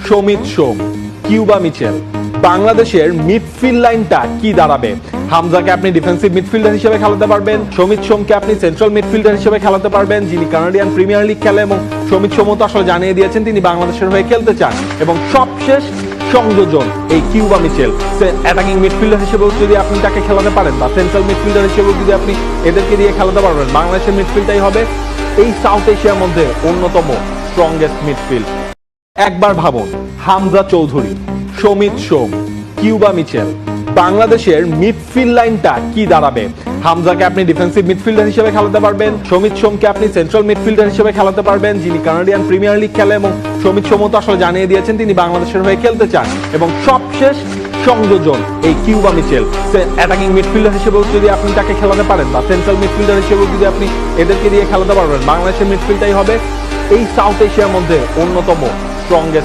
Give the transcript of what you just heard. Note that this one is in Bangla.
সমিত সোম, কিউবা মিচেল, বাংলাদেশের মিডফিল্ড লাইনটা কি দাঁড়াবে? হামজাকে আপনি ডিফেন্সিভ মিডফিল্ডার হিসেবে খেলাতে পারবেন, সমিত সোমকে আপনি সেন্ট্রাল মিডফিল্ডার হিসেবে খেলাতে পারবেন, যিনি কানাডিয়ান প্রিমিয়ার লিগ খেলে, এবং সমিত সোমও তো আসলে জানিয়ে দিয়েছেন তিনি বাংলাদেশের হয়ে খেলতে চান। এবং সবশেষ সংযোজন এই কিউবা মিচেল, অ্যাটাকিং মিডফিল্ডার হিসেবেও যদি আপনি তাকে খেলাতে পারেন বা সেন্ট্রাল মিডফিল্ডার হিসেবেও যদি আপনি এদেরকে দিয়ে খেলাতে পারবেন, বাংলাদেশের মিডফিল্ডটাই হবে এই সাউথ এশিয়ার মধ্যে অন্যতম স্ট্রংগেস্ট মিডফিল্ড। একবার ভাবুন, হামজা চৌধুরী, সমিত সোম, কিউবা মিচেল, বাংলাদেশের মিডফিল্ড লাইনটা কি দাঁড়াবে? হামজাকে আপনি ডিফেন্সিভ মিডফিল্ডার হিসেবে খেলাতে পারবেন, সমিত সোমকে আপনি সেন্ট্রাল মিডফিল্ডার হিসেবে খেলাতে পারবেন, যিনি কানাডিয়ান প্রিমিয়ার লিগ খেলে, এবং সমিত সোমও তো আসলে জানিয়ে দিয়েছেন তিনি বাংলাদেশের হয়ে খেলতে চান। এবং সবশেষ সংযোজন এই কিউবা মিচেল, অ্যাটাকিং মিডফিল্ডার হিসেবেও যদি আপনি তাকে খেলাতে পারেন বা সেন্ট্রাল মিডফিল্ডার হিসেবেও যদি আপনি এদেরকে দিয়ে খেলাতে পারবেন, বাংলাদেশের মিডফিল্ডটাই হবে এই সাউথ এশিয়ার মধ্যে অন্যতম স্ট্রংগেস্ট